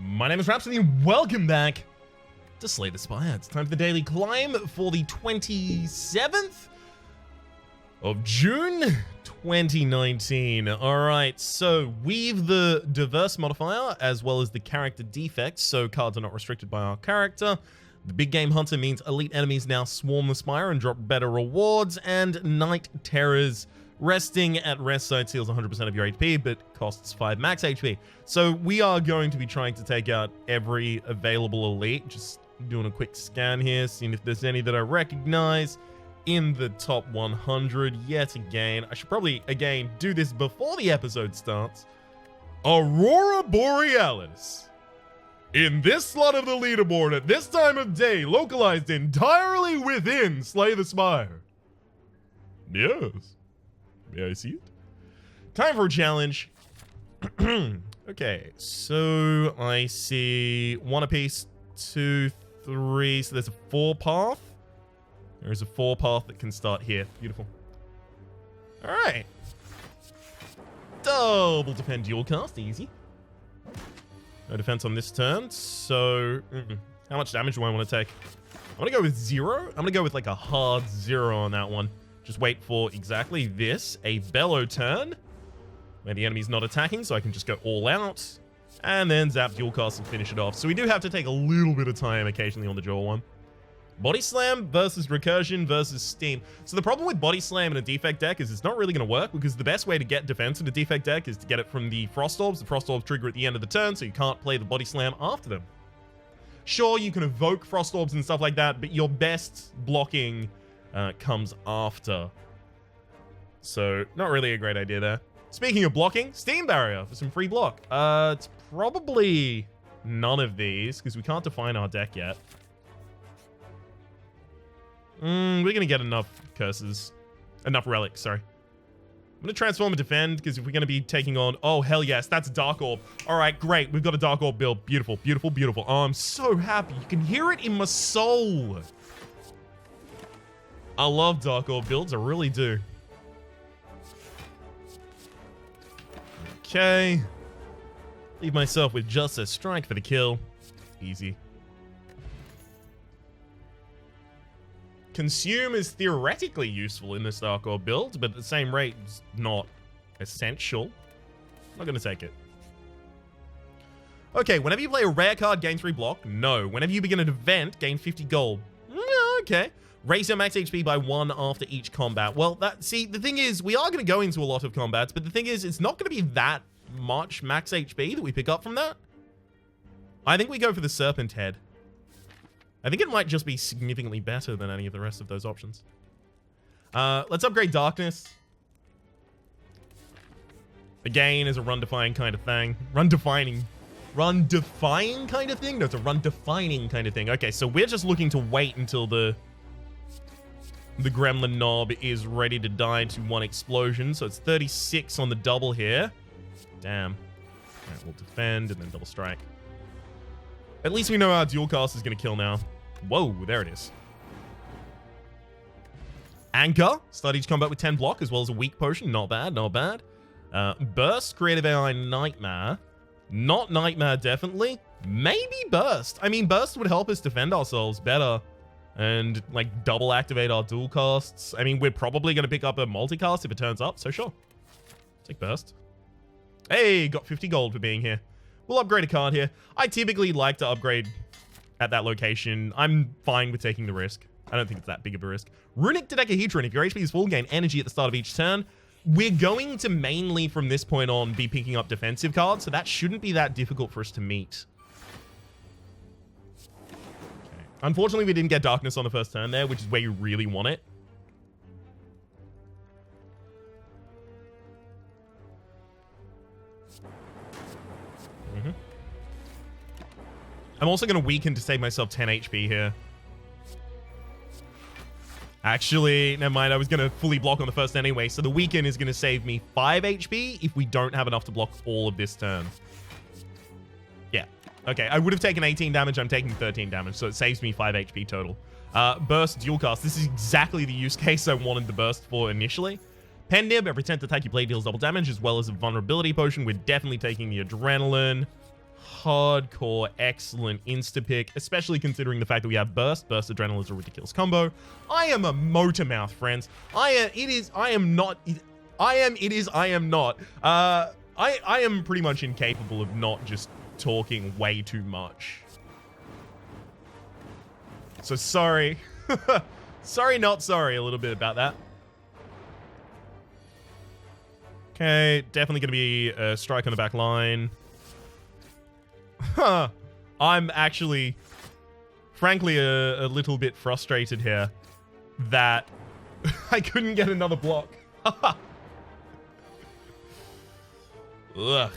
My name is Rhapsody and welcome back to Slay the Spire. It's time for the daily climb for the 27th of June 2019. Alright, so we've the diverse modifier as well as the character defects, so cards are not restricted by our character. The big game hunter means elite enemies now swarm the Spire and drop better rewards, and night terrors resting at rest side seals 100% of your HP, but costs 5 max HP. So we are going to be trying to take out every available elite. Just doing a quick scan here, seeing if there's any that I recognize in the top 100 yet again. I should probably, again, do this before the episode starts. Aurora Borealis. In this slot of the leaderboard at this time of day, localized entirely within Slay the Spire. Yes. May I see it? Time for a challenge. Okay, so I see 1 apiece, 2, 3. So there's a 4 path. There is a 4 path that can start here. Beautiful. All right. Double defend dual cast, easy. No defense on this turn, so how much damage do I want to take? I'm gonna go with 0. I'm gonna go with like a hard 0 on that one. Just wait for exactly this, a bellow turn, where the enemy's not attacking, so I can just go all out, and then zap dual cast and finish it off. So we do have to take a little bit of time occasionally on the jaw one. Body Slam versus Recursion versus Steam. So the problem with Body Slam in a defect deck is it's not really going to work, because the best way to get defense in a defect deck is to get it from the Frost Orbs. The Frost Orbs trigger at the end of the turn, so you can't play the Body Slam after them. Sure, you can evoke Frost Orbs and stuff like that, but your best blocking comes after. So, not really a great idea there. Speaking of blocking, Steam Barrier for some free block. It's probably none of these, because we can't define our deck yet. We're gonna get enough curses. Enough relics, sorry. I'm gonna transform and defend, because if we're gonna be taking on... Oh, hell yes, that's Dark Orb. Alright, great. We've got a Dark Orb build. Beautiful, beautiful, beautiful. Oh, I'm so happy. You can hear it in my soul. I love Dark Orb builds, I really do. Okay. Leave myself with just a strike for the kill. Easy. Consume is theoretically useful in this Dark Orb build, but at the same rate, it's not essential. I'm not going to take it. Okay, whenever you play a rare card, gain 3 block. No. Whenever you begin an event, gain 50 gold. Okay. Raise your max HP by 1 after each combat. Well, see, the thing is, we are going to go into a lot of combats, but the thing is, it's not going to be that much max HP that we pick up from that. I think we go for the Serpent Head. I think it might just be significantly better than any of the rest of those options. Let's upgrade Darkness. Again, is a run-defying kind of thing. Run-defying kind of thing? No, it's a run-defining kind of thing. Okay, so we're just looking to wait until the Gremlin Knob is ready to die to 1 explosion. So it's 36 on the double here. Damn. Alright, we'll defend and then double strike. At least we know our dual cast is going to kill now. Whoa, there it is. Anchor. Start each combat with 10 block as well as a weak potion. Not bad, not bad. Burst, Creative AI, Nightmare. Not Nightmare, definitely. Maybe Burst. I mean, Burst would help us defend ourselves better. And, like, double activate our dual casts. I mean, we're probably going to pick up a multicast if it turns up, so sure. Take Burst. Hey, got 50 gold for being here. We'll upgrade a card here. I typically like to upgrade at that location. I'm fine with taking the risk. I don't think it's that big of a risk. Runic Dodecahedron. If your HP is full, gain energy at the start of each turn. We're going to mainly, from this point on, be picking up defensive cards, so that shouldn't be that difficult for us to meet. Okay. Unfortunately, we didn't get Darkness on the first turn there, which is where you really want it. I'm also going to weaken to save myself 10 HP here. Actually, never mind. I was going to fully block on the first anyway, so the weaken is going to save me 5 HP if we don't have enough to block all of this turn. Yeah. Okay, I would have taken 18 damage. I'm taking 13 damage, so it saves me 5 HP total. Burst, dual cast. This is exactly the use case I wanted the burst for initially. Pen Nib, every 10th attack you play deals double damage, as well as a vulnerability potion. We're definitely taking the adrenaline. hardcore, excellent insta-pick, especially considering the fact that we have Burst. Burst Adrenaline is a ridiculous combo. I am a motor mouth, friends. I am not. I am pretty much incapable of not just talking way too much. So sorry. Sorry, not sorry a little bit about that. Okay, definitely going to be a strike on the back line. Huh. I'm actually, frankly, a little bit frustrated here that I couldn't get another block. Ugh. All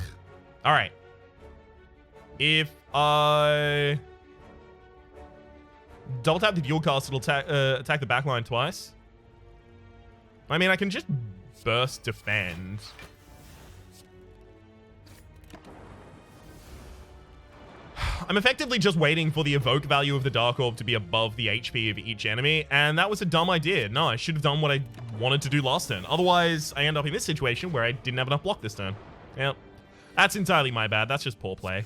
right. If I double tap the dual cast, it'll attack the back line twice. I mean, I can just burst defend. I'm effectively just waiting for the evoke value of the Dark Orb to be above the HP of each enemy, and that was a dumb idea. No, I should have done what I wanted to do last turn. Otherwise, I end up in this situation where I didn't have enough block this turn. Yep. That's entirely my bad. That's just poor play.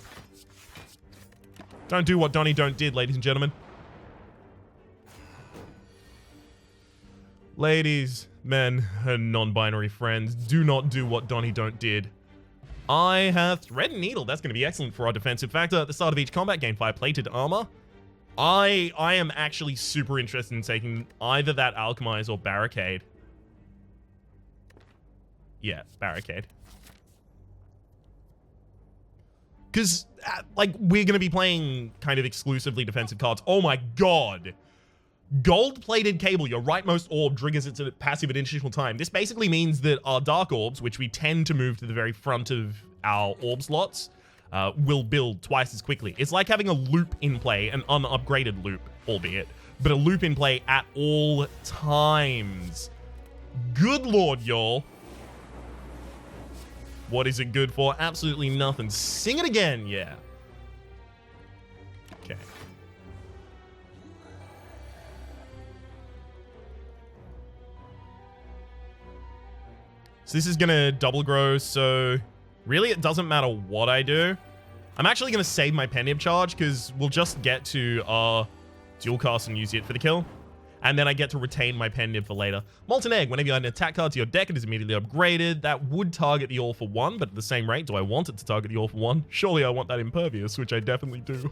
Don't do what Donnie don't did, ladies and gentlemen. Ladies, men, and non-binary friends, do not do what Donnie don't did. I have Thread and Needle. That's going to be excellent for our defensive factor. At the start of each combat, gain 5 plated armor. I am actually super interested in taking either that Alchemize or Barricade. Yeah, Barricade. Because, like, we're going to be playing kind of exclusively defensive cards. Oh my god! Gold-plated cable, your rightmost orb triggers its passive at additional time. This basically means that our Dark Orbs, which we tend to move to the very front of our orb slots, will build twice as quickly. It's like having a loop in play, an unupgraded loop, albeit, but a loop in play at all times. Good lord, y'all. What is it good for? Absolutely nothing. Sing it again, yeah. Okay. So this is going to double grow, so really it doesn't matter what I do. I'm actually going to save my Pen Nib charge because we'll just get to our dual cast and use it for the kill. And then I get to retain my Pen Nib for later. Molten Egg, whenever you add an attack card to your deck, it is immediately upgraded. That would target the All for One, but at the same rate, do I want it to target the All for One? Surely I want that Impervious, which I definitely do.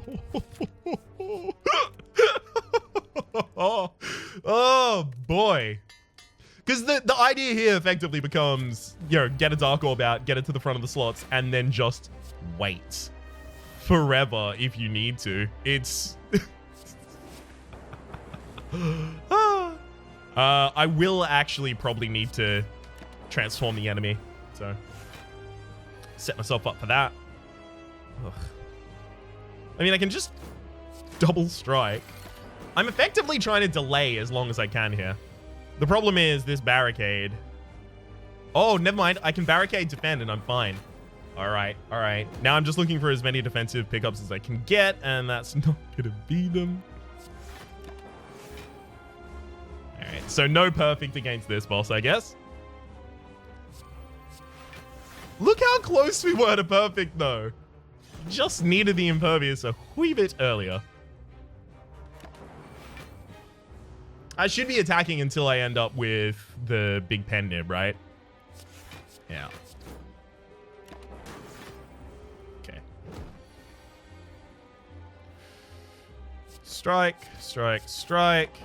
Oh boy. Because the idea here effectively becomes, you know, get a Dark Orb out, get it to the front of the slots, and then just wait forever if you need to. It's... I will actually probably need to transform the enemy, so set myself up for that. Ugh. I mean, I can just double strike. I'm effectively trying to delay as long as I can here. The problem is this barricade. Oh, never mind. I can barricade defend and I'm fine. All right, all right. Now I'm just looking for as many defensive pickups as I can get, and that's not gonna be them. All right, so no perfect against this boss, I guess. Look how close we were to perfect, though. Just needed the Impervious a wee bit earlier. I should be attacking until I end up with the big Pen Nib, right? Yeah. Okay. Strike, strike, strike.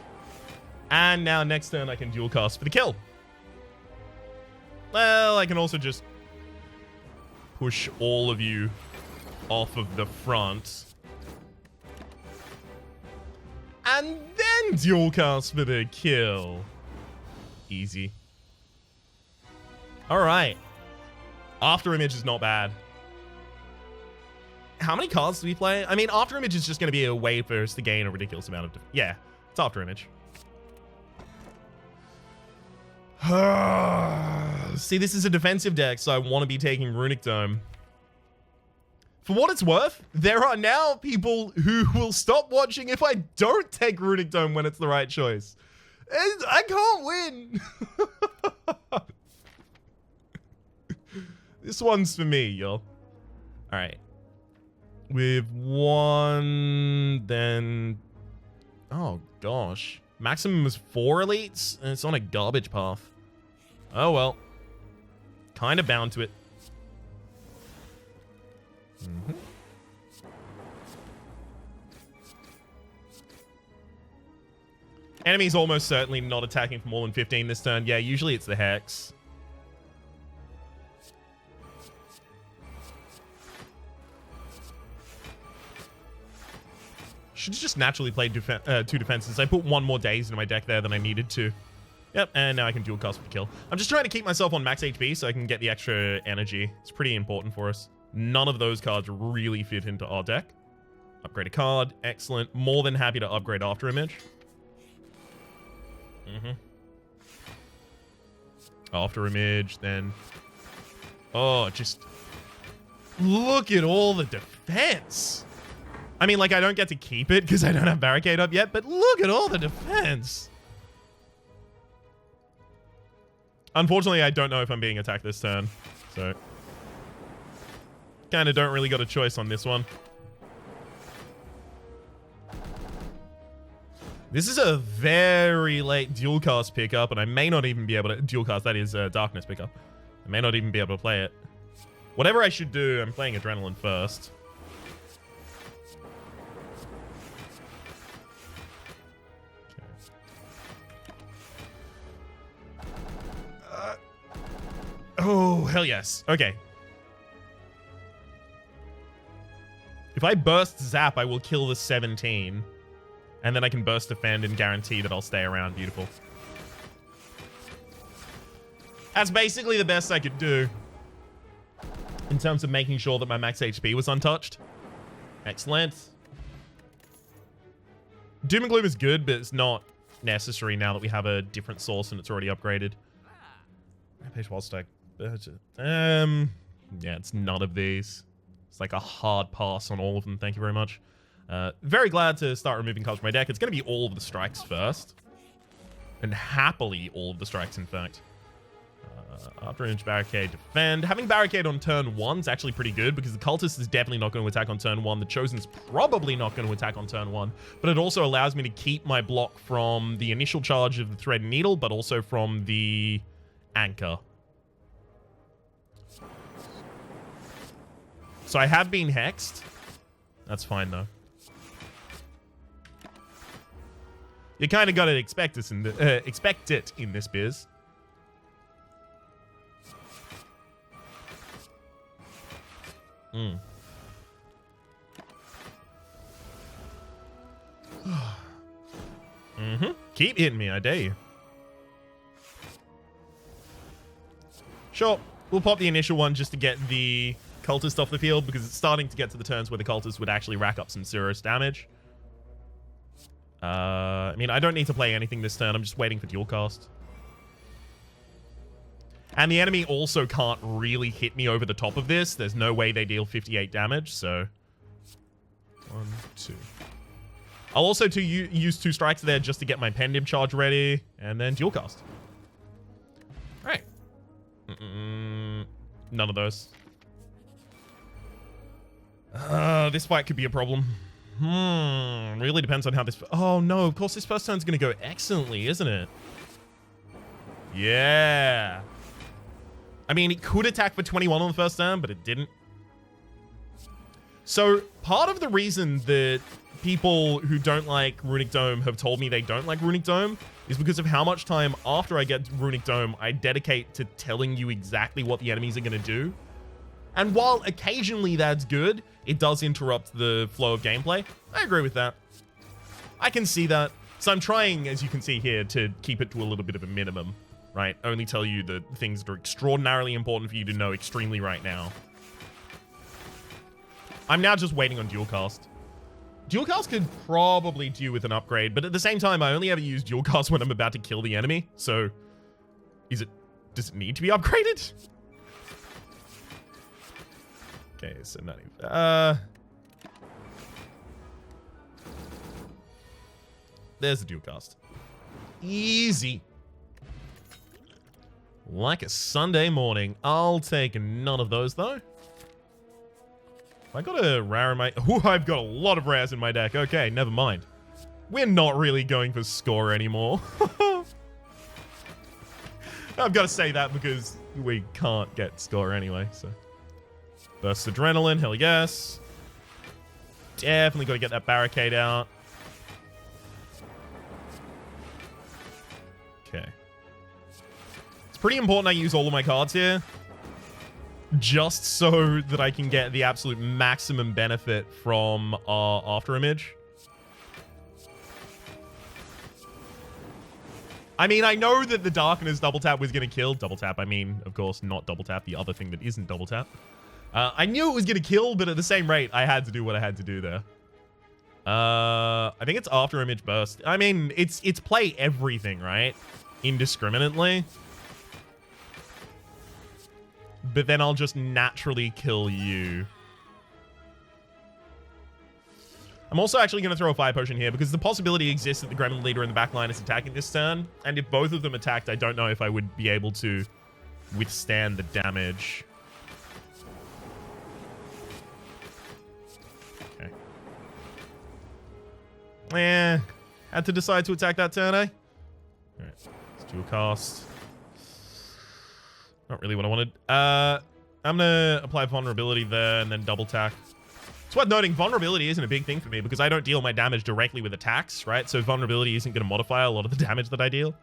And now next turn I can dual cast for the kill. Well, I can also just push all of you off of the front. And then dual cast for the kill. Easy. All right. After Image is not bad. How many cards do we play? I mean, After Image is just going to be a way for us to gain a ridiculous amount of... Yeah, it's After Image. See, this is a defensive deck, so I want to be taking Runic Dome. For what it's worth, there are now people who will stop watching if I don't take Runic Dome when it's the right choice. I can't win. This one's for me, y'all. All right. with 1, then... Oh, gosh. Maximum is 4 elites, and it's on a garbage path. Oh, well. Kind of bound to it. Mm-hmm. Enemy's almost certainly not attacking for more than 15 this turn. Yeah, usually it's the Hex. Should have just naturally played 2 defenses. I put 1 more daze into my deck there than I needed to. Yep, and now I can dual cast for the kill. I'm just trying to keep myself on max HP so I can get the extra energy. It's pretty important for us. None of those cards really fit into our deck. Upgrade a card. Excellent. More than happy to upgrade After Image. After Image, then... Oh, just... Look at all the defense! I mean, like, I don't get to keep it because I don't have Barricade up yet, but look at all the defense! Unfortunately, I don't know if I'm being attacked this turn, so... Kinda don't really got a choice on this one. This is a very late dual cast pickup, and I may not even be able to... Dual cast, that is darkness pickup. I may not even be able to play it. Whatever I should do, I'm playing Adrenaline first. Oh, hell yes. Okay. If I burst Zap, I will kill the 17. And then I can burst Defend and guarantee that I'll stay around. Beautiful. That's basically the best I could do in terms of making sure that my max HP was untouched. Excellent. Doom and Gloom is good, but it's not necessary now that we have a different source and it's already upgraded. Rampage Wild Stack. Yeah, it's none of these. It's like a hard pass on all of them. Thank you very much. Very glad to start removing cards from my deck. It's going to be all of the strikes first. And happily all of the strikes, in fact. After Image, Barricade, Defend. Having Barricade on turn 1 is actually pretty good because the Cultist is definitely not going to attack on turn 1. The Chosen's probably not going to attack on turn 1. But it also allows me to keep my block from the initial charge of the Thread and Needle, but also from the Anchor. So I have been hexed. That's fine, though. You kind of got to expect it in this biz. Keep hitting me, I dare you. Sure, we'll pop the initial one just to get the Cultist off the field because it's starting to get to the turns where the Cultist would actually rack up some serious damage. I mean, I don't need to play anything this turn. I'm just waiting for dual cast. And the enemy also can't really hit me over the top of this. There's no way they deal 58 damage, so... 1, 2. I'll also use 2 strikes there just to get my Pendim charge ready, and then dual cast. Alright. None of those. This fight could be a problem. Really depends on how this... Oh, no, of course this first turn's going to go excellently, isn't it? Yeah. I mean, it could attack for 21 on the first turn, but it didn't. So, part of the reason that people who don't like Runic Dome have told me they don't like Runic Dome is because of how much time after I get Runic Dome I dedicate to telling you exactly what the enemies are going to do. And while occasionally that's good, it does interrupt the flow of gameplay. I agree with that. I can see that. So I'm trying, as you can see here, to keep it to a little bit of a minimum, right? Only tell you the things that are extraordinarily important for you to know extremely right now. I'm now just waiting on dual cast. Dual cast could probably do with an upgrade, but at the same time, I only ever use dual cast when I'm about to kill the enemy. So, does it need to be upgraded? Okay, so not even... There's the dual cast. Easy. Like a Sunday morning. I'll take none of those, though. I got a rare in my... Oh, I've got a lot of rares in my deck. Okay, never mind. We're not really going for score anymore. I've got to say that because we can't get score anyway, so. Burst Adrenaline, hell yes. Definitely got to get that barricade out. Okay. It's pretty important I use all of my cards here. Just so that I can get the absolute maximum benefit from our After Image. I mean, I know that the Darkness double tap was going to kill. Double tap, I mean, of course, not double tap. The other thing that isn't double tap. I knew it was going to kill, but at the same rate, I had to do what I had to do there. I think it's After Image Burst. I mean, it's play everything, right? Indiscriminately. But then I'll just naturally kill you. I'm also actually going to throw a Fire Potion here because the possibility exists that the Gremlin Leader in the back line is attacking this turn. And if both of them attacked, I don't know if I would be able to withstand the damage. Okay. Had to decide to attack that turn, eh? Alright, let's do a cast. Not really what I wanted. I'm going to apply Vulnerability there and then double tack. It's worth noting, vulnerability isn't a big thing for me because I don't deal my damage directly with attacks, right? So vulnerability isn't going to modify a lot of the damage that I deal.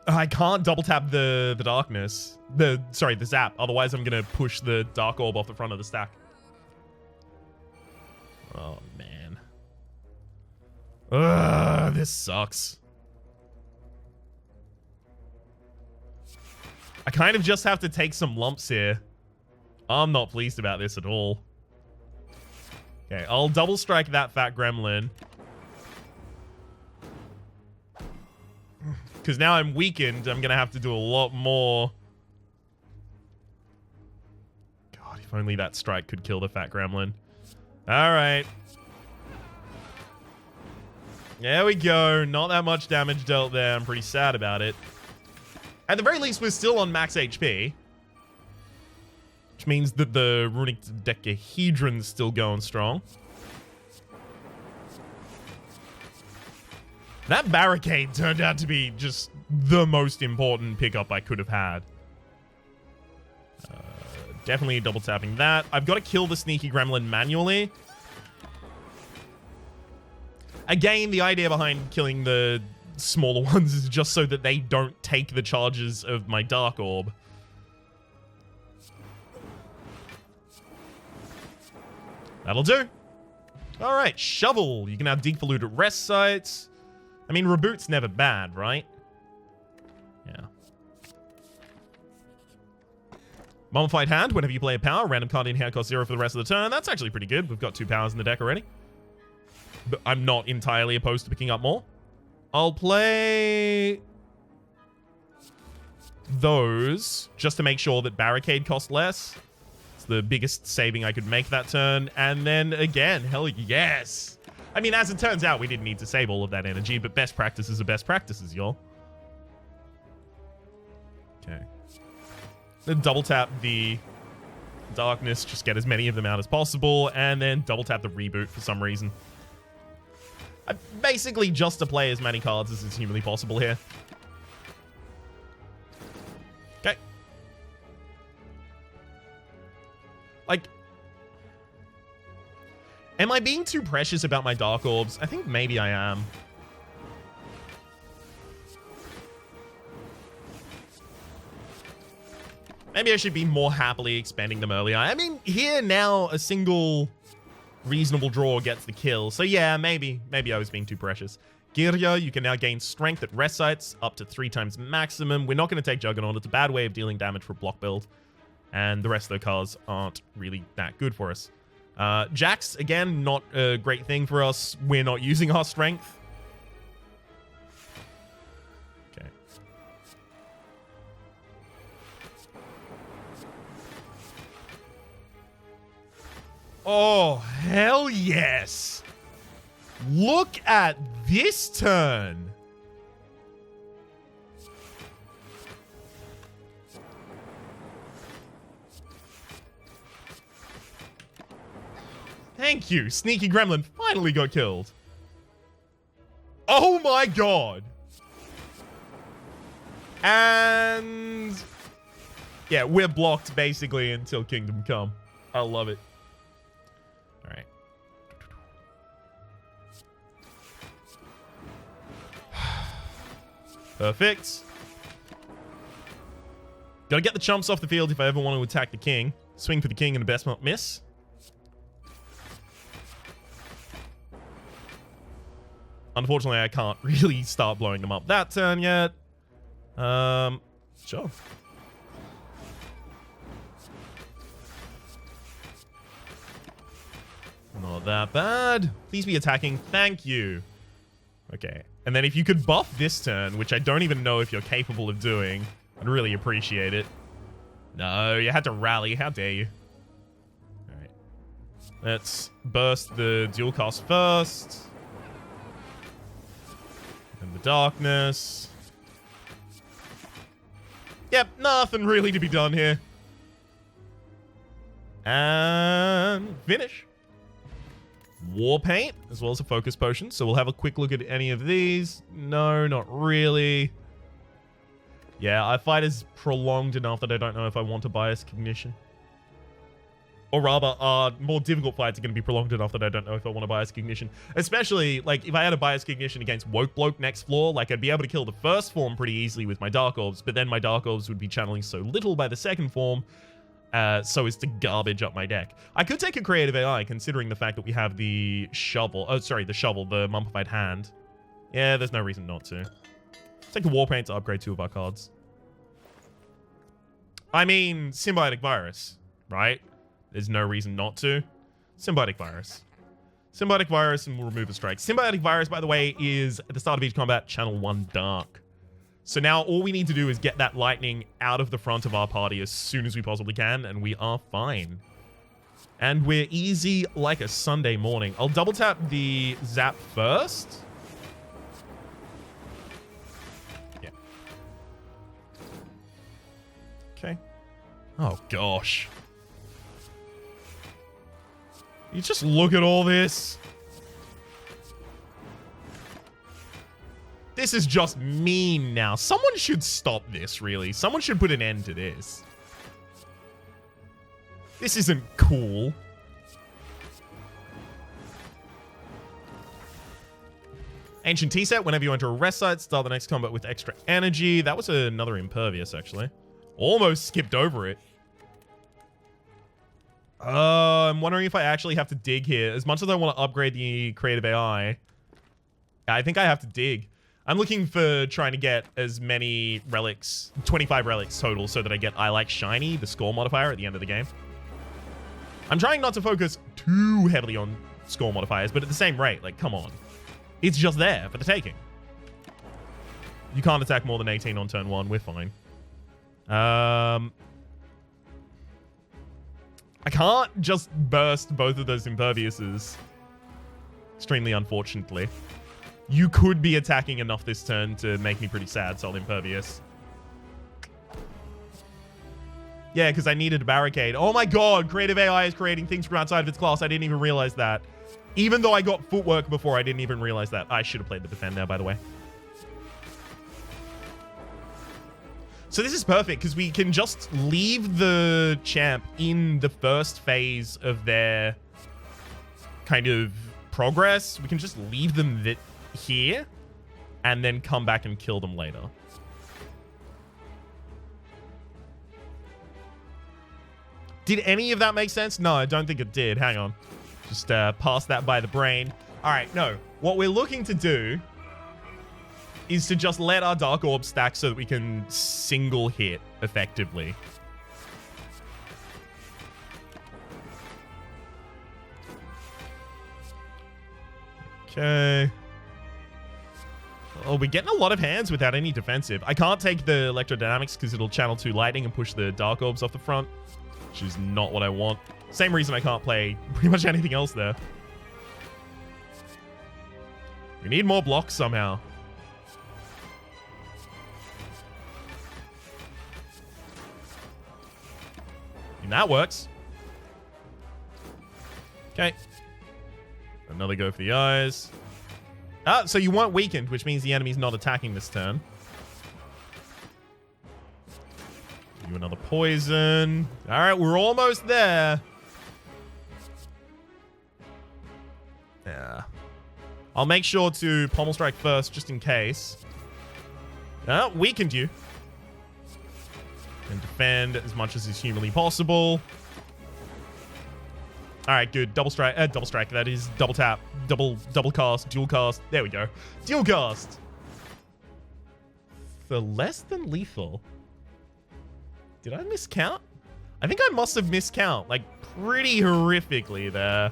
I can't double tap the darkness. Sorry, the zap. Otherwise, I'm going to push the Dark Orb off the front of the stack. Oh, man. Ugh, this sucks. I kind of just have to take some lumps here. I'm not pleased about this at all. Okay, I'll double strike that fat gremlin. Because now I'm weakened, I'm going to have to do a lot more. God, if only that strike could kill the fat gremlin. All right. There we go. Not that much damage dealt there. I'm pretty sad about it. At the very least, we're still on max HP. Which means that the Runic Decahedron's still going strong. That barricade turned out to be just the most important pickup I could have had. Definitely double tapping that. I've got to kill the sneaky gremlin manually. Again, the idea behind killing the smaller ones is just so that they don't take the charges of my Dark Orb. That'll do. All right, Shovel. You can now dig for loot at rest sites. I mean, Reboot's never bad, right? Yeah. Mummified Hand. Whenever you play a power, random card in hand costs 0 for the rest of the turn. That's actually pretty good. We've got 2 powers in the deck already. But I'm not entirely opposed to picking up more. I'll play those just to make sure that Barricade costs less. It's the biggest saving I could make that turn. And then again, hell yes. I mean, as it turns out, we didn't need to save all of that energy, but best practices are best practices, y'all. Okay. Then double tap the darkness, just get as many of them out as possible, and then double tap the reboot for some reason. Basically just to play as many cards as is humanly possible here. Okay. Like, am I being too precious about my Dark Orbs? I think maybe I am. Maybe I should be more happily expanding them earlier. I mean, here now, a single reasonable draw gets the kill. So yeah, maybe I was being too precious. Girya, you can now gain strength at rest sites up to 3 times maximum. We're not going to take Juggernaut. It's a bad way of dealing damage for a block build. And the rest of the cards aren't really that good for us. Jax, again, not a great thing for us. We're not using our strength. Okay. Oh, hell yes. Look at this turn. Thank you. Sneaky Gremlin finally got killed. Oh my god. And yeah, we're blocked basically until Kingdom Come. I love it. All right. Perfect. Gotta get the chumps off the field if I ever want to attack the king. Swing for the king and the best not miss. Unfortunately, I can't really start blowing them up that turn yet. Sure. Not that bad. Please be attacking. Thank you. Okay. And then if you could buff this turn, which I don't even know if you're capable of doing, I'd really appreciate it. No, you had to rally. How dare you? All right. Let's burst the dual cast first. And the darkness. Yep, nothing really to be done here. And finish. War paint, as well as a focus potion. So we'll have a quick look at any of these. No, not really. Yeah, our fight is prolonged enough that I don't know if I want to bias cognition. Or rather, more difficult fights are going to be prolonged enough that I don't know if I want to bias cognition. Especially, like, if I had a bias cognition against Woke Bloke next floor, like, I'd be able to kill the first form pretty easily with my Dark Orbs, but then my Dark Orbs would be channeling so little by the second form, so as to garbage up my deck. I could take a creative AI, considering the fact that we have the shovel. Oh, sorry, the shovel, the Mummified Hand. Yeah, there's no reason not to. Take the War Paint to upgrade 2 of our cards. I mean, Symbiotic Virus, right? There's no reason not to. Symbiotic Virus. Symbiotic Virus, and we'll remove a strike. Symbiotic Virus, by the way, is at the start of each combat, channel 1 Dark. So now all we need to do is get that lightning out of the front of our party as soon as we possibly can, and we are fine. And we're easy like a Sunday morning. I'll double tap the zap first. Yeah. Okay. Oh, gosh. You just look at all this. This is just mean now. Someone should stop this, really. Someone should put an end to this. This isn't cool. Ancient T-set. Whenever you enter a rest site, start the next combat with extra energy. That was another Impervious, actually. Almost skipped over it. I'm wondering if I actually have to dig here. As much as I want to upgrade the creative AI, I think I have to dig. I'm looking for trying to get as many relics, 25 relics total, so that I get I Like Shiny, the score modifier at the end of the game. I'm trying not to focus too heavily on score modifiers, but at the same rate, like, come on. It's just there for the taking. You can't attack more than 18 on turn 1. We're fine. I can't just burst both of those Imperviouses. Extremely unfortunately. You could be attacking enough this turn to make me pretty sad, Sol Impervious. Yeah, because I needed a barricade. Oh my god, Creative AI is creating things from outside of its class. I didn't even realize that. Even though I got footwork before, I didn't even realize that. I should have played the defender, by the way. So this is perfect, because we can just leave the champ in the first phase of their kind of progress. We can just leave them here and then come back and kill them later. Did any of that make sense? No, I don't think it did. Hang on. Just pass that by the brain. All right, no. What we're looking to do is to just let our Dark Orb stack so that we can single hit effectively. Okay. Oh, we're getting a lot of hands without any defensive. I can't take the Electrodynamics because it'll channel 2 Lightning and push the Dark Orbs off the front, which is not what I want. Same reason I can't play pretty much anything else there. We need more blocks somehow. And that works. Okay. Another go for the eyes. Ah, so you weren't weakened, which means the enemy's not attacking this turn. Do another poison. All right, we're almost there. Yeah. I'll make sure to pommel strike first, just in case. Weakened you. And defend as much as is humanly possible. All right, good. Double strike. That is double tap, double cast, dual cast. There we go. Dual cast. For less than lethal. Did I miscount? I think I must have miscount, like pretty horrifically there.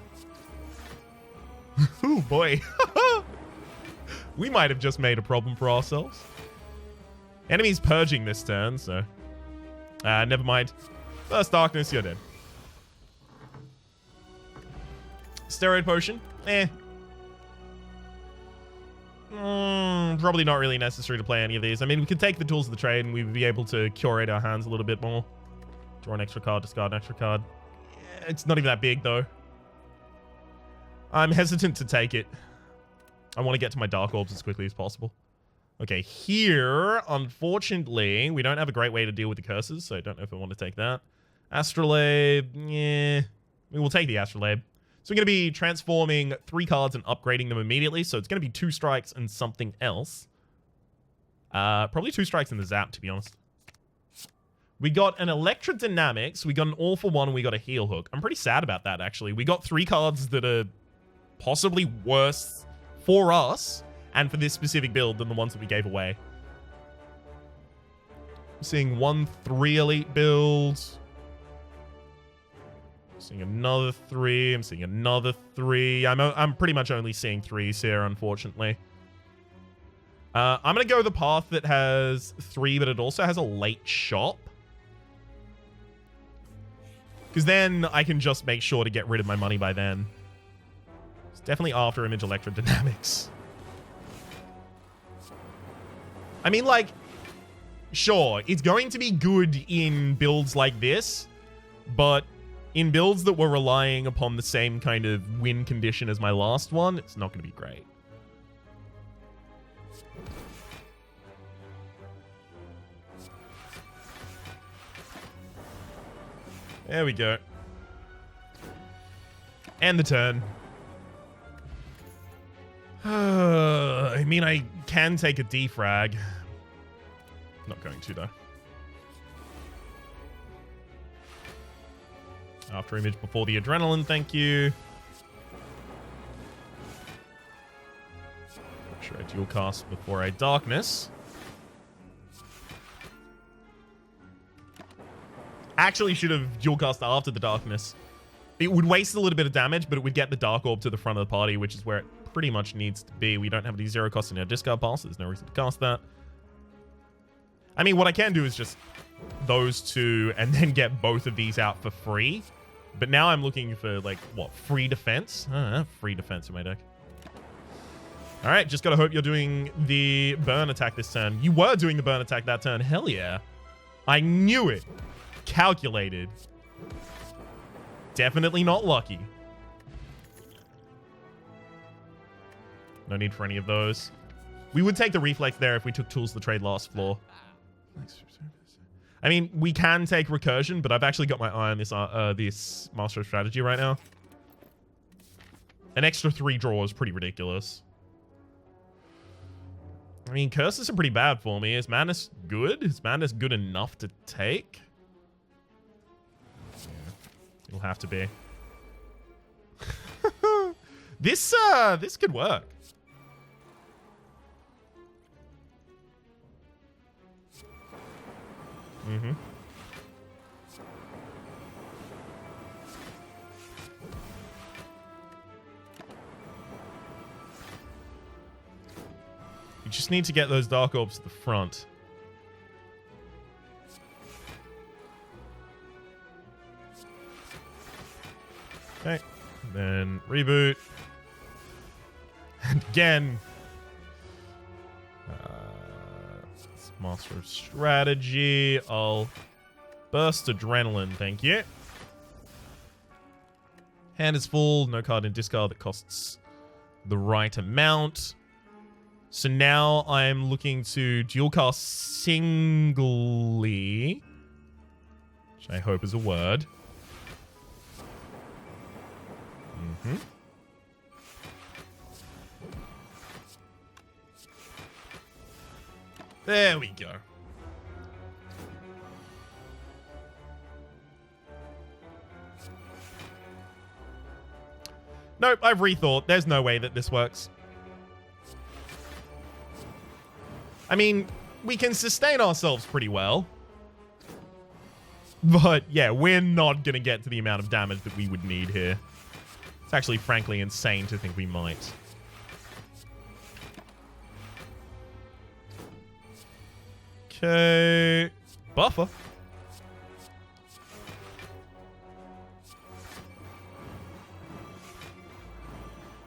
Oh boy. We might have just made a problem for ourselves. Enemy's purging this turn, so never mind. First darkness, you're dead. Steroid potion? Probably not really necessary to play any of these. I mean, we could take the tools of the trade and we would be able to curate our hands a little bit more. Draw an extra card, discard an extra card. It's not even that big, though. I'm hesitant to take it. I want to get to my Dark Orbs as quickly as possible. Okay, here, unfortunately, we don't have a great way to deal with the curses, so I don't know if I want to take that. Astrolabe, yeah. We will take the Astrolabe. So we're going to be transforming 3 cards and upgrading them immediately. So it's going to be 2 strikes and something else. Probably 2 strikes and the zap, to be honest. We got an Electrodynamics, we got an All for One, and we got a Heal Hook. I'm pretty sad about that, actually. We got 3 cards that are possibly worse for us and for this specific build than the ones that we gave away. I'm seeing 1-3 elite builds. Seeing another 3. I'm seeing another 3. I'm pretty much only seeing 3s here, unfortunately. I'm going to go the path that has 3, but it also has a late shop. Because then I can just make sure to get rid of my money by then. It's definitely after Image Electrodynamics. I mean, like, sure, it's going to be good in builds like this, but in builds that were relying upon the same kind of win condition as my last one, it's not going to be great. There we go. And the turn. I mean, I can take a defrag. Not going to, though. After image before the adrenaline, thank you. Make sure I dual cast before I darkness. Actually should have dual cast after the darkness. It would waste a little bit of damage, but it would get the Dark Orb to the front of the party, which is where it pretty much needs to be. We don't have any 0 cost in our discard pile, so there's no reason to cast that. I mean, what I can do is just those 2 and then get both of these out for free. But now I'm looking for, like, what, free defense? Free defense in my deck. All right, just gotta hope you're doing the burn attack this turn. You were doing the burn attack that turn. Hell yeah. I knew it. Calculated. Definitely not lucky. No need for any of those. We would take the reflex there if we took tools to trade last floor. I mean, we can take recursion, but I've actually got my eye on this Master of Strategy right now. An extra 3 draw is pretty ridiculous. I mean, curses are pretty bad for me. Is Madness good? Is Madness good enough to take? It'll have to be. This could work. Mm-hmm. You just need to get those Dark Orbs to the front. Okay, then reboot. And again, Master of Strategy. I'll burst Adrenaline, thank you. Hand is full, no card in discard that costs the right amount. So now I'm looking to dual cast singly, which I hope is a word. There we go. Nope, I've rethought. There's no way that this works. I mean, we can sustain ourselves pretty well. But yeah, we're not going to get to the amount of damage that we would need here. It's actually, frankly, insane to think we might. Okay. Buffer.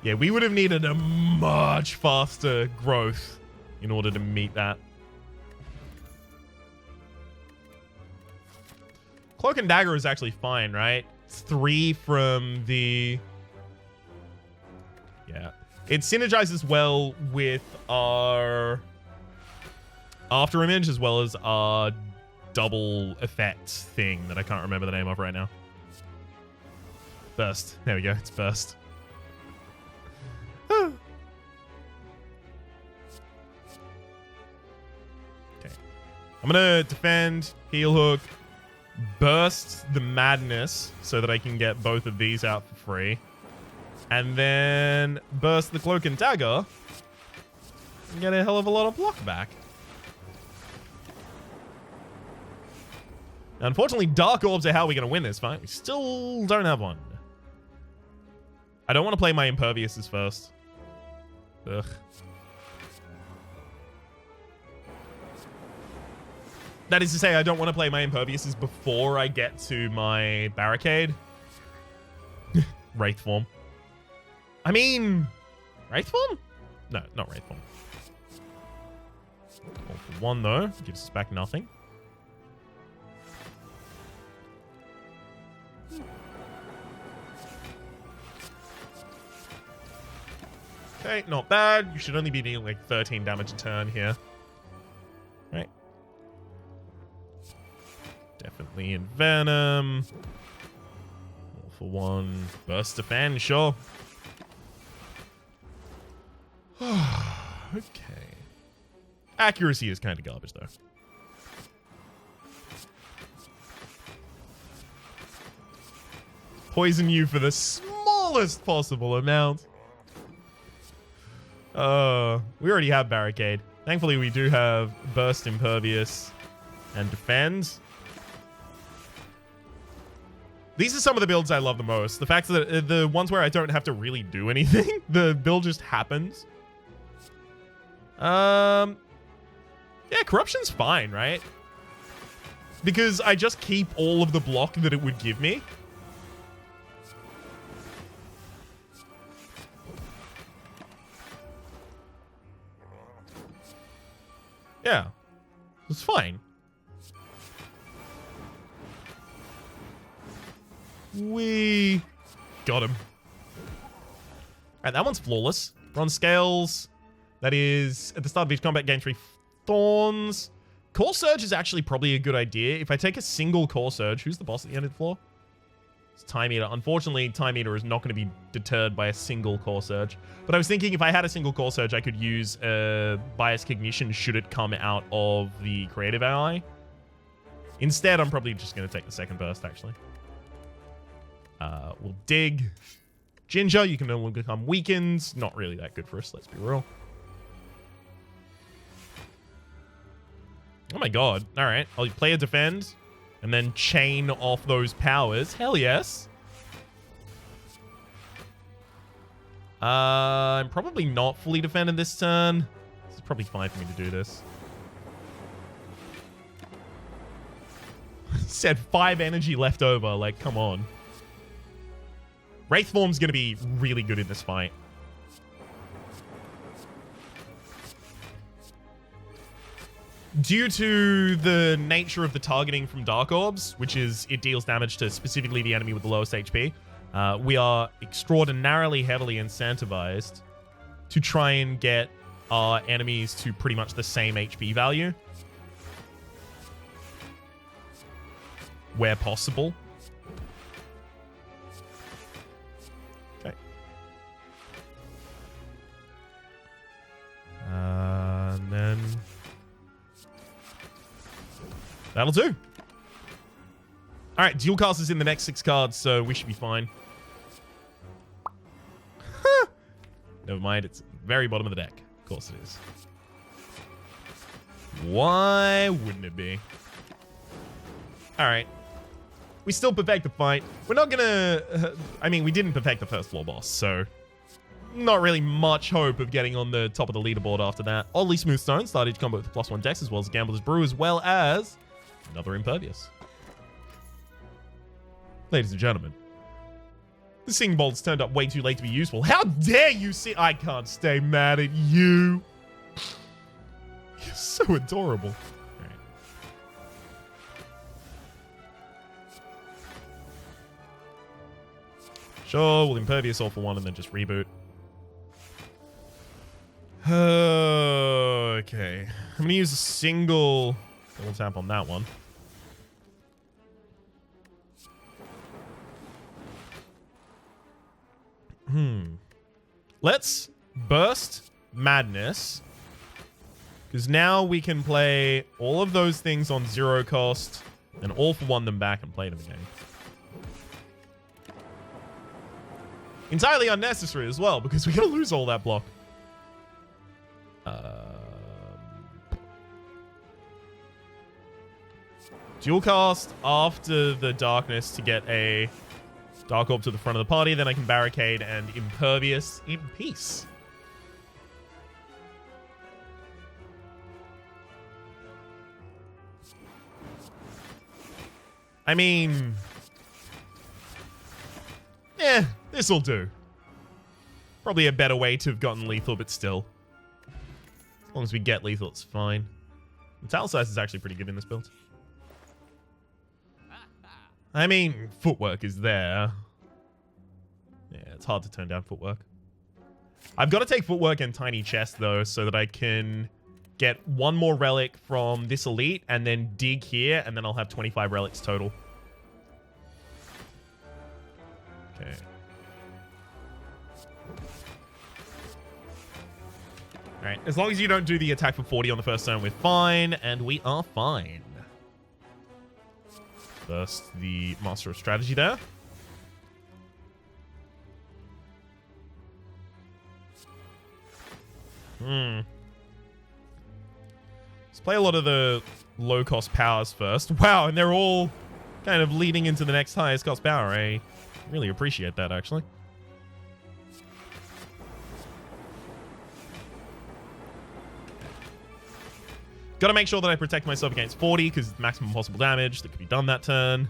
Yeah, we would have needed a much faster growth in order to meet that. Cloak and Dagger is actually fine, right? It's 3 from the... Yeah. It synergizes well with our After Image as well as our double effect thing that I can't remember the name of right now. Burst. There we go. It's Burst. Okay. I'm gonna defend, heal hook, burst the madness so that I can get both of these out for free. And then burst the cloak and dagger and get a hell of a lot of block back. Now, unfortunately, Dark Orbs are how we're going to win this fight. We still don't have one. I don't want to play my Imperviouses first. Ugh. That is to say, I don't want to play my Imperviouses before I get to my Barricade. Wraith form. I mean... Wraith form? No, not Wraith form. All for 1, though. Gives us back nothing. Okay, not bad. You should only be dealing like 13 damage a turn here. Right. Definitely in Venom. All for 1. Burst defend, sure. Okay. Accuracy is kind of garbage, though. Poison you for the smallest possible amount. We already have Barricade. Thankfully, we do have Burst, Impervious, and Defend. These are some of the builds I love the most. The fact that the ones where I don't have to really do anything. The build just happens. Yeah, Corruption's fine, right? Because I just keep all of the block that it would give me. Yeah. It's fine. We got him. Alright, that one's flawless. Bronze Scales. That is, at the start of each combat, gain 3 Thorns. Core Surge is actually probably a good idea. If I take a single Core Surge, who's the boss at the end of the floor? It's Time Eater. Unfortunately, Time Eater is not going to be deterred by a single Core Surge. But I was thinking if I had a single Core Surge, I could use Bias Cognition should it come out of the Creative AI. Instead, I'm probably just going to take the second burst, actually. We'll dig. Ginger, you can only become weakened. Not really that good for us, let's be real. Oh my god. Alright, I'll play a defend and then chain off those powers. Hell yes. I'm probably not fully defended this turn. This is probably fine for me to do this. Said 5 energy left over. Like, come on. Wraith Form's going to be really good in this fight. Due to the nature of the targeting from Dark Orbs, which is it deals damage to specifically the enemy with the lowest HP, we are extraordinarily heavily incentivized to try and get our enemies to pretty much the same HP value where possible. Okay. And then that'll do. All right, dual cast is in the next 6 cards, so we should be fine. Never mind, it's very bottom of the deck. Of course it is. Why wouldn't it be? All right. We still perfect the fight. We're not gonna... I mean, we didn't perfect the first floor boss, so... Not really much hope of getting on the top of the leaderboard after that. Oddly Smooth Stone started each combo with +1 dex, as well as Gambler's Brew, as well as another Impervious. Ladies and gentlemen, the Singing Bolt's turned up way too late to be useful. How dare you see... I can't stay mad at you. You're so adorable. All right. Sure, we'll Impervious all for 1 and then just reboot. Okay. I'm going to use a single double tap on that one. Let's burst Madness, because now we can play all of those things on 0 cost and all for 1 them back and play them again. Entirely unnecessary as well, because we're going to lose all that block. Dual cast after the darkness to get a Dark Orb to the front of the party, then I can Barricade and Impervious in peace. I mean... yeah, this'll do. Probably a better way to have gotten lethal, but still. As long as we get lethal, it's fine. Metal size is actually pretty good in this build. I mean, footwork is there. Yeah, it's hard to turn down footwork. I've got to take footwork and tiny chest, though, so that I can get 1 more relic from this elite and then dig here, and then I'll have 25 relics total. Okay. Alright, as long as you don't do the attack for 40 on the first turn, we're fine, and we are fine. First, the Master of Strategy there. Let's play a lot of the low-cost powers first. Wow, and they're all kind of leading into the next highest-cost power. I really appreciate that, actually. Got to make sure that I protect myself against 40, because it's maximum possible damage that could be done that turn.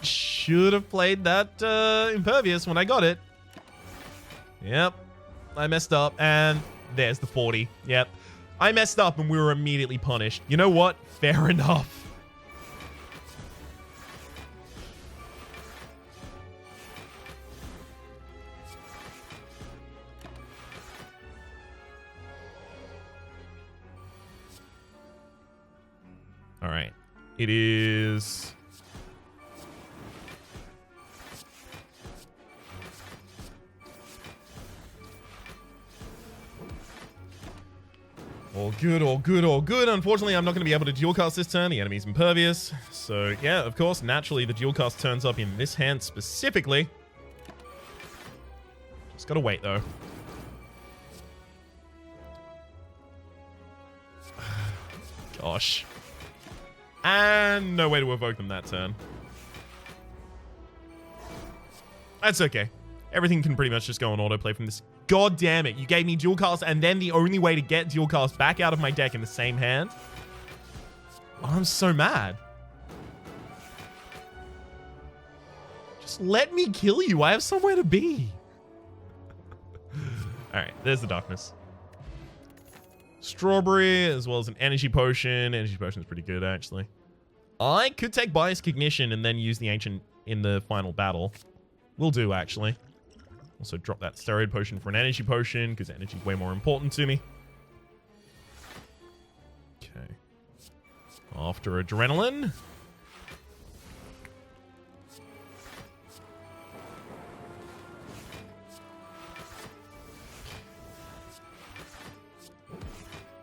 Should have played that Impervious when I got it. Yep. I messed up, and there's the 40. Yep. I messed up, and we were immediately punished. You know what? Fair enough. All right. It is... all good, all good, all good. Unfortunately, I'm not going to be able to dual cast this turn. The enemy's Impervious. So, yeah, of course, naturally, the dual cast turns up in this hand specifically. Just got to wait, though. Gosh. And no way to evoke them that turn. That's okay. Everything can pretty much just go on autoplay from this. God damn it. You gave me dual cast, and then the only way to get dual cast back out of my deck in the same hand. Oh, I'm so mad. Just let me kill you. I have somewhere to be. Alright, there's the darkness. Strawberry, as well as an energy potion. Energy potion is pretty good, actually. I could take Bias Cognition and then use the Ancient in the final battle. Will do, actually. Also drop that Steroid Potion for an Energy Potion, because energy is way more important to me. Okay. After Adrenaline.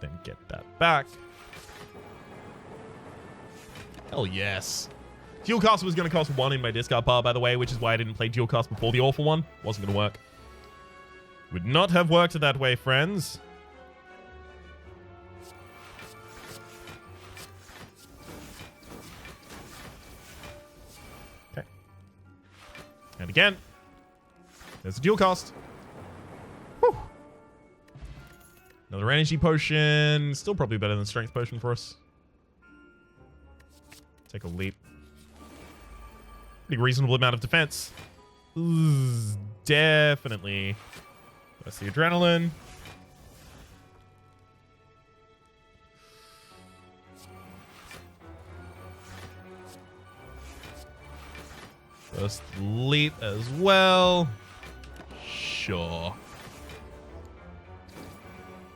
Then get that back. Hell yes. Dual Cast was going to cost 1 in my discard pile, by the way, which is why I didn't play Dual Cast before the Awful one. Wasn't going to work. Would not have worked that way, friends. Okay. And again. There's a Dual Cast. Whew. Another Energy Potion. Still probably better than Strength Potion for us. Take a leap. Pretty reasonable amount of defense. Definitely. That's the Adrenaline. First leap as well. Sure.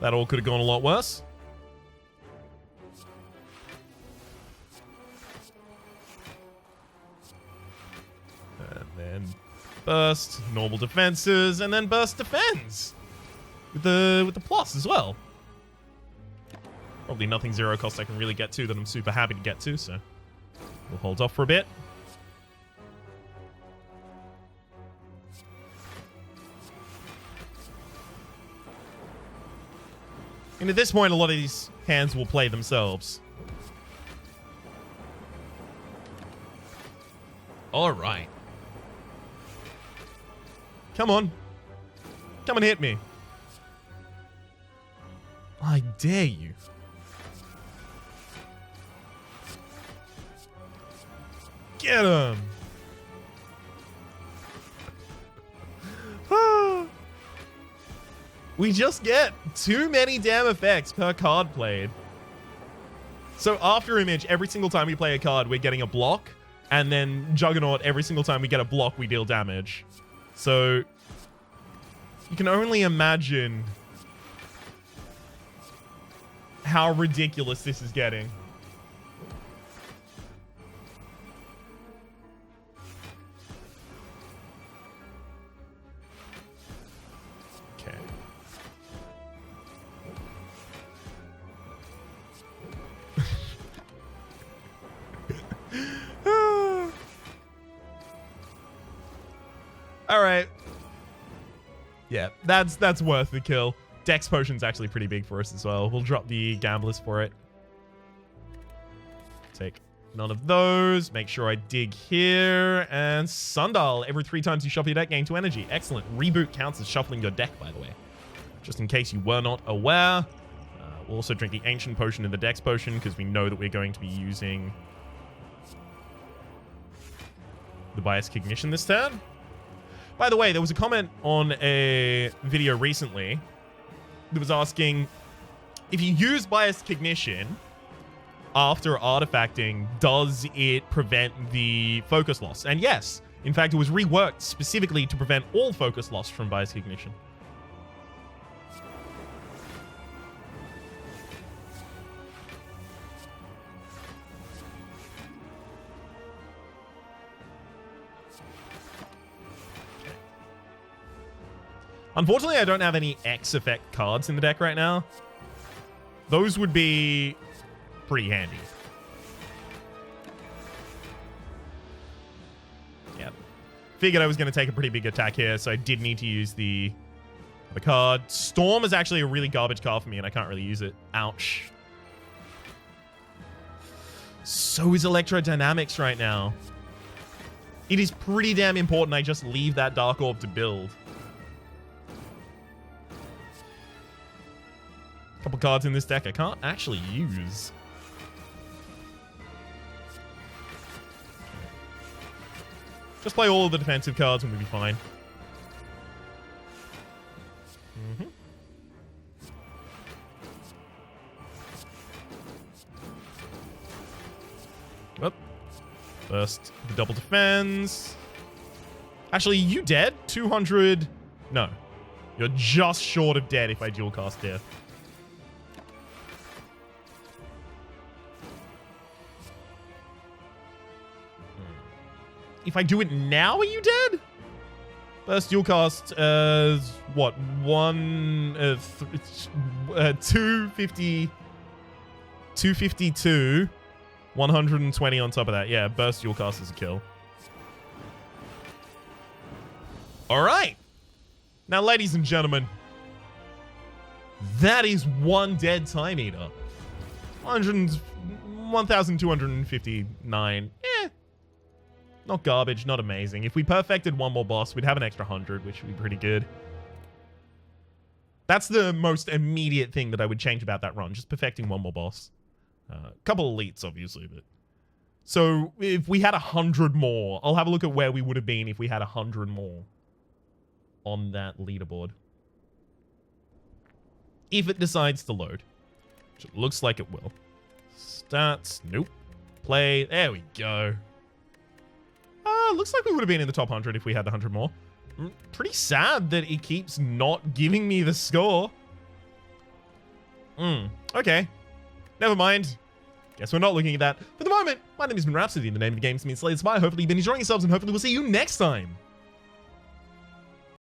That all could have gone a lot worse. And then burst, normal defenses, and then burst defends with the plus as well. Probably nothing zero cost I can really get to that I'm super happy to get to, so we'll hold off for a bit. And at this point, a lot of these hands will play themselves. All right. Come on. Come and hit me. I dare you. Get him. We just get too many damn effects per card played. So after Image, every single time we play a card, we're getting a block. And then Juggernaut, every single time we get a block, we deal damage. So you can only imagine how ridiculous this is getting. Okay. All right. Yeah, that's worth the kill. Dex Potion's actually pretty big for us as well. We'll drop the Gamblers for it. Take none of those. Make sure I dig here. And Sundial. Every 3 times you shuffle your deck, gain 2 energy. Excellent. Reboot counts as shuffling your deck, by the way. Just in case you were not aware. We'll also drink the Ancient Potion and the Dex Potion because we know that we're going to be using the Bias Cognition this turn. By the way, there was a comment on a video recently that was asking, if you use Bias Cognition after artifacting, does it prevent the focus loss? And yes, in fact, it was reworked specifically to prevent all focus loss from Bias Cognition. Unfortunately, I don't have any X effect cards in the deck right now. Those would be pretty handy. Yep. Figured I was going to take a pretty big attack here, so I did need to use the card. Storm is actually a really garbage card for me, and I can't really use it. Ouch. So is Electrodynamics right now. It is pretty damn important I just leave that Dark Orb to build. Couple cards in this deck I can't actually use. Just play all of the defensive cards and we'll be fine. Whoop. First, the double defense. Actually, you dead? 200. No. You're just short of dead if I dual cast death. If I do it now, are you dead? First dual cast, what? 250... 252. 120 on top of that. Yeah, burst dual cast is a kill. Alright. Now, ladies and gentlemen, that is one dead Time Eater. 1,259. Not garbage, not amazing. If we perfected one more boss, we'd have an extra 100, which would be pretty good. That's the most immediate thing that I would change about that run, just perfecting one more boss. Couple elites, obviously, but... So, if we had 100 more, I'll have a look at where we would have been if we had 100 more on that leaderboard. If it decides to load, which it looks like it will. Stats, nope. Play, there we go. Looks like we would have been in the top 100 if we had 100 more. Pretty sad that it keeps not giving me the score. Okay. Never mind. Guess we're not looking at that. For the moment, my name has been Rhapsody, and the name of the game has been Slay the Spire. Hopefully you've been enjoying yourselves, and hopefully we'll see you next time.